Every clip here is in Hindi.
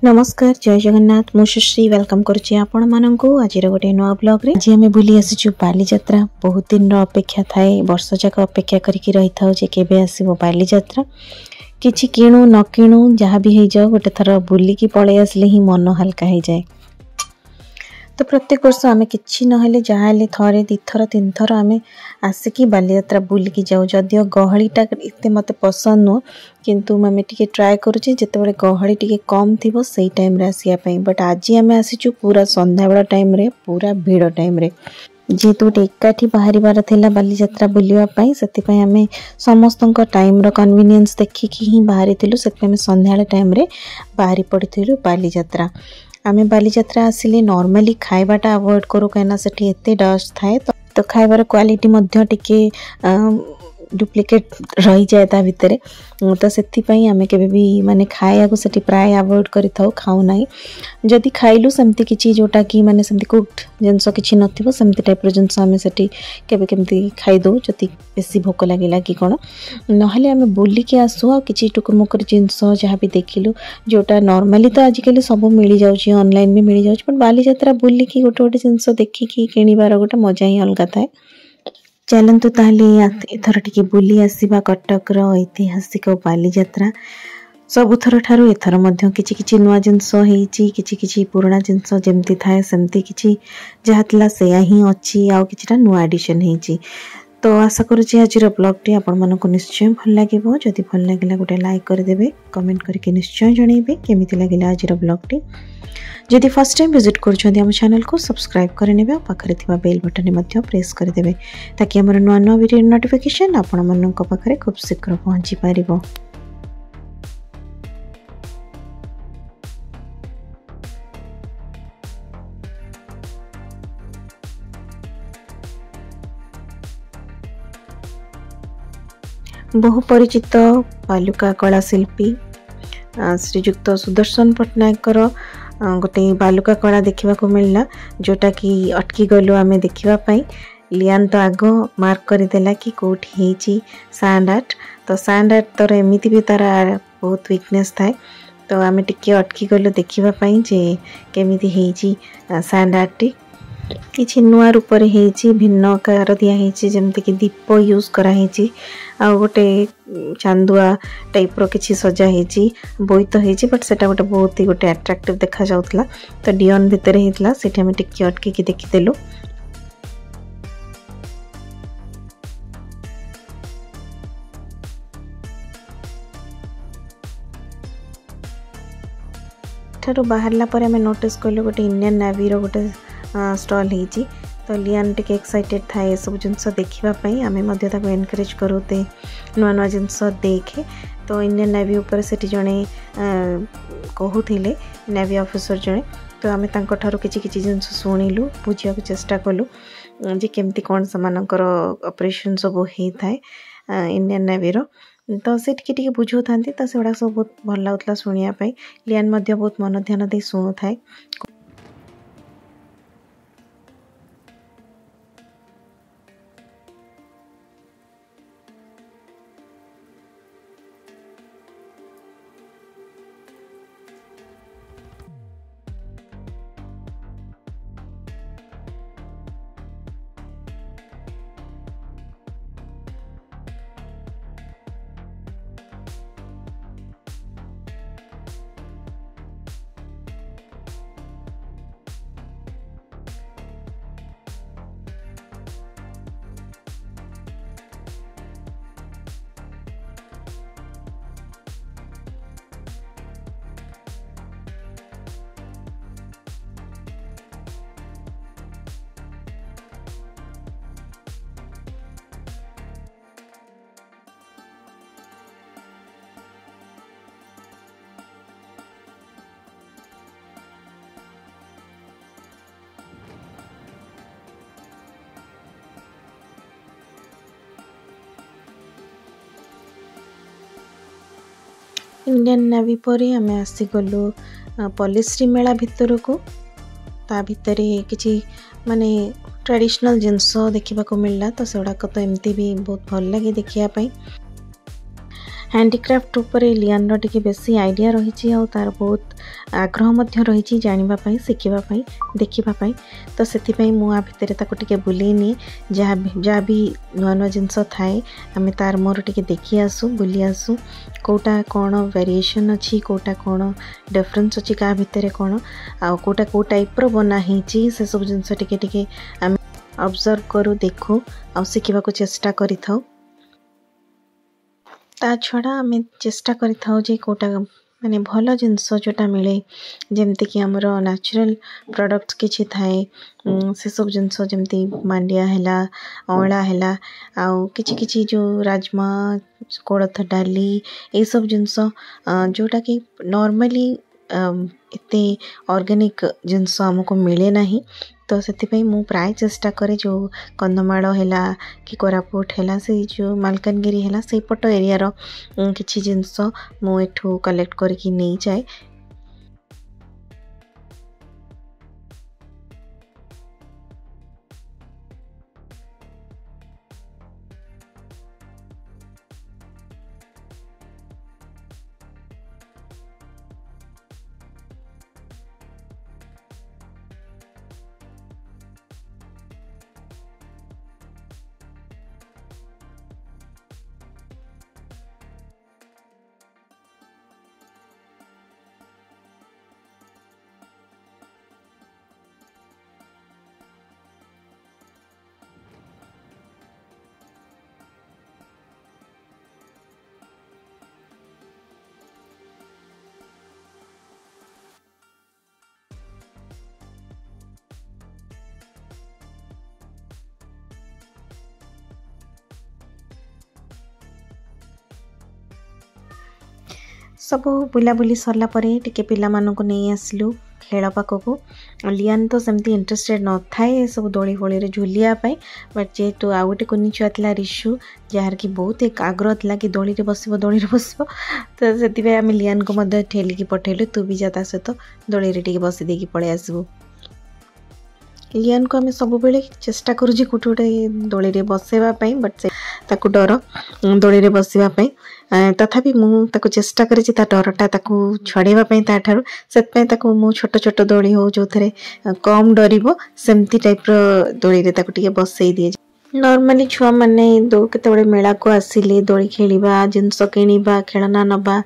नमस्कार जय जगन्नाथ मुश्री वेलकम करुच्ची आपण मानक आज गोटे नुआ ब्लॉग रे आज आम बुली आसीचु बालीजात्रा। बहुत दिन अपेक्षा थाए वर्ष जाक अपेक्षा करके रही था जे केबे आसीबो बालीजात्रा। किछि किणु न किणु जहाँ भी हो जाओ गोटे थर बुलिकी पळे आसले ही मन हल्का हो जाए। तो प्रत्येक वर्ष आम कि ना जहाँ थे दिथर तीन थर आम आसिकी बालीजात्रा बुलिकी जाऊ। जदियो गहलीटा इतने मत पसंद नुह किंतु आम टे ट्राए करुचे जिते गहली टे कम थी से टाइम आसापी। बट आज आम आसीचु पूरा संध्या बेला टाइम रे पूरा भीड़ टाइम रे जेहेतु गोटे एकाठी बाहर थिला बालीजात्रा बुलवाई से आम समस्त टाइम रो कन्वीनियंस देखिकी ही बाहरी से संध्या टाइम रे बाहरी पड़ू बालीजात्रा। आम बालीजात्रा आसिले नॉर्मली खाइबाटा अवॉइड करूँ कहीं से एते डस्ट थाए तो खाइबार क्वालिटी मध्य टिके डुप्लिकेट रही जाए ता भितर। तो से आम के माने खाया को सेठी प्राय अवॉइड करि थाउ खाऊ नाही। जदि खाइलु सेमती किछि जोटा कि माने सेमती कुक्ड जिनस किछि नथिबो सेमती टाइप रो जिनस आम सेठी केबे केमती खाइ दो जदि बेसी भोक लागिला कि कोन नहले आम बुलिकी आसु आ किछि टुकुमुकुर जिनस जहाँ भी देखिलु जोटा नॉर्मली तो आजिकल सब मिल जाउछि ऑनलाइन भी मिल जाउछि पण बालीजात्रा बुलिकी गोटे गोटे जिनस देखिकी किनिबार गोटे मजा ही अलग थाए। चलतु ताले एथर टिके बुली आसीबा कटकर ऐतिहासिक बालीजात्रा। सबुथर ठारू एथर मध्य किछि किछि नुआ जिनस हेइछि किछि किछि पुराना जिनस जेमती थाए सेमती किछि जहा तला सेया ही अछि आ किछिटा नुआ एडिशन हेइछि। तो आशा करुछि आज ब्लॉग टी आपण मानको निश्चय भल लागिबो। जदि भल लागिला गोटे लाइक कर देबे कमेंट करके निश्चय जणैबे केमिति लागिला आज ब्लॉग टी। जदि फर्स्ट टाइम विजिट करुछन्ती हम चैनल को सब्सक्राइब करनेबे और पाखरे थिबा बेल बटन मध्य प्रेस कर देबे ताकि हमर नुआ नुआ वीडियो नोटिफिकेशन आपण मानक पाखरे खूब शीघ्र पहुंची पारिबो। बहु परिचित बालुका कला शिल्पी श्रीजुक्त सुदर्शन पट्टनायक गोटे बालुका कला देखा मिलला जोटा कि अटकी गलु आम देखापी। लियान तो आग मार्क करदेला कि कौटी हेची सैंड आर्ट। तो सैंड आर्ट तर एमती भी तार बहुत वीकनेस थाए तो आम टिके अटकी गलु देखापी जे केमिति हेची सैंड आर्ट टी किछि नुआ रूप रे भिन्न आकार दिया जमती कि दीप यूज कराई आ गोटे चांदुआ टाइप रो किछि सजा हेची बोईत हेची बट सेटा गोटे बहुत ही गोटे अट्रैक्टिव देखा जाउतला। तो डियन भितर हेतला सेठी हम टिके अटकी कि देखिदेलु। ठारू बाहरला पर हमें नोटिस कलु गोटे इंडियन नेवी रो गोटे स्टॉल हेची। तो लियान टिके एक्साइटेड थाए सब जिनस देखापी आम एनकरेज करूते नुआ नुआ जिनस देखे। तो इंडियन नेवी उपर सेठी जड़े कहूले नेवी ऑफिसर जड़े तो आम ठारू किछि किछि जिनस शुणिलु बुझा चेष्टा कलु जे केमती कौन सेमानकर ऑपरेशन सब होता है इंडियन नेवी रो। तो से टिके बुझाऊ था तो से सब बहुत भल लगुला शुणापी। लियान बहुत मन ध्यान दे शुणु थाए। इंडियन नेवी पर आम आसीगलु पॉलिश्री मेला भितर को ता भितर किसी माने ट्रेडिशनल जिनस देखा मिलला तो से गुड़ाक तो एमती भी बहुत भल लगे देखापी हैंडीक्राफ्ट उपर लियान टिके बेसी आइडिया रही तार बहुत आग्रह रही जानापी शिखापी देखापी तो से भितर टे बुलेनी जहाँ भी नुआ नुआ जिनस थाए आम तार मोर टे देखी आसू बुली आसू कोटा कौन वेरिएशन अच्छी कोटा कौन डिफरेंस अच्छी क्या भितर कौन आउटा कौ टाइप्र बनाही से सब जिनस टे आम ऑब्जर्व करूँ देखू आ शिखा चेष्टा करी थाउ ता छड़ा आम चेष्टा करी थाउ जे कोटा माने भल जिनस जोटा मिले जमती कि आमर नेचुरल प्रोडक्ट्स किछि थाए से सब जिनस जमती मांडिया हैला अँला हैला आउ किछि किछि जो राजमा कोड़थ डाली ये सब जिनस जोटा कि नॉर्मली एते ऑर्गेनिक जिनस हमको मिले नहीं तो से मु प्राय चेष्टा करे जो कंधमाल हैला कि कोरापुट हैला से जो मालकानगिरी हैला से पट एरिया रो किछि जिनस मु एठू कलेक्ट करके नहीं जाए सब बुलाबुली सरला परे टिके पिला मानक नहीं आसलु खेल पाखक लियान तो सेमती इंटरेस्टेड न थाए सब दोली फोली रे झुलियापाई बट जेहेतु आउ गोटे कुनी छुआ था रिशु जार कि बहुत एक आग्रह था कि दोली रे बस तो से आम लियान को ठेलिकी पठेलु तू भी जा ता सहित दोली रे टिके बसी देकी पळै आसबु लियान को आम सब बेले चेष्टा करूँ कोटे गोटे दोली रे बसेवा बट से ताकू डर दोली रे बसवाई तथापि मुझे चेष्टा करी डरटा छड़ेवाई ताठार से मु छोट छोट दोली हो जो थे कम डर सेमती टाइप्र दोली रे टे बसई दिए नॉर्मली छुआ मैंने केतबे मेला को आसिले दोली खेलिबा जिनस किनिबा खेलना नबा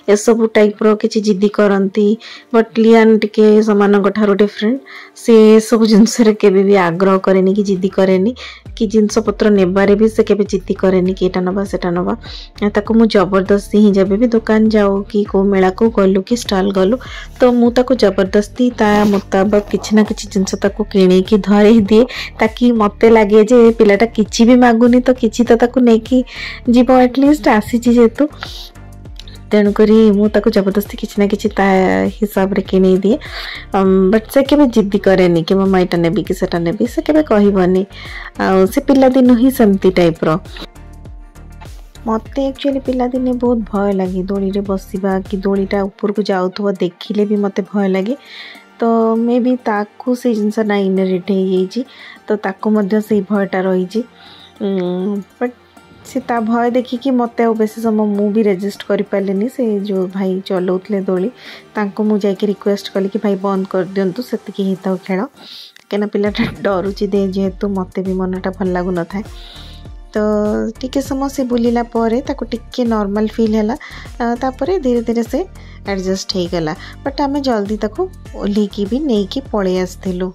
ए सब टाइप्र किछि जिद्दी करती बट लियान टिके समान ठारो डिफरेंट से सब जिनस केबे भी आग्रह करेनी कि जिद्दी करेनी कि जिनस पत्र नेबारे भी से केबे जिद्दी करेनी कि एटा नबा सेटा नबा ताको मु जबरदस्ती ही जब भी दुकान जाओ कि को मेला को गलु कि स्टॉल गलु तो मु ताको जबरदस्ती ता मुताबिक किछि ना किछि जिनस ताको किणी कि धरे दिए ताकि मते लागे जे पिलाटा किछि भी मागुनी तो किछि तो ताको नेकी जीव एटलिस्ट आसी जेतु तेणुकरी मुझे जबरदस्ती किसी ना कि हिसाब से किणी दिए बट से केबे जिद्दी करेनी कि मामा एटा नेबी कि सेटा नेबी से केबे कहबनी आ से पिला दिन ही सेमती टाइप्र मते एक्चुअली पिला दिने बहुत भय लगे दोली रे बसिबा कि दोलीटा ऊपर को जाउथबो देखिले भी मते भय लगे तो मे बी ताकू से जिनस ना इनहेरिट हो तो ताकू मध्य से भयटा रही बट से ता भय देखिकी मत बेस समय मु भी रेजिस्ट कर पारे से जो भाई चलाउले दोली तांको मु जाके रिक्वेस्ट कली कि भाई बंद कर दिंतु से होता खेल कहीं पिलाटा डरुची दे जेहेतु मत भी मनटा भल लगुन था तो टिके समय से बुलिला परे ताको टिके नॉर्मल फील है तापर धीरे धीरे से एडजस्ट हो गला बट आम जल्दी ताको ओल्हेकी भी नहीं कि पलि आसलु।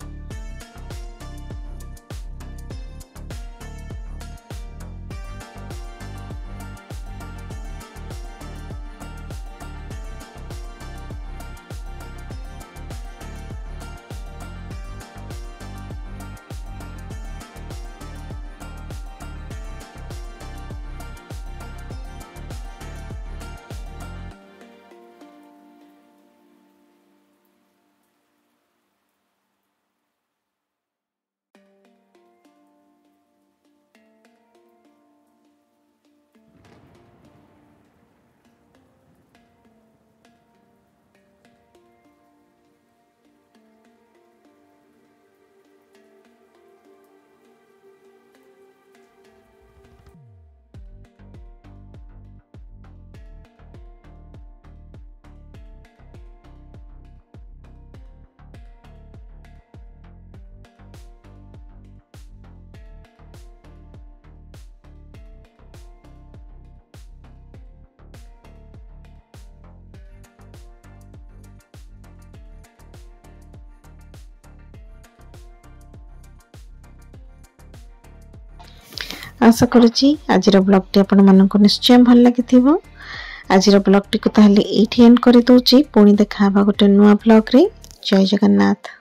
आशा करुच्ची आज ब्लॉग टी आपण मानक निश्चय भल लगी। आज ब्लॉग टी को ताहले एठी एंड कर दूची। पुणी देखा गोटे नुआ ब्लॉग रे। जय जगन्नाथ।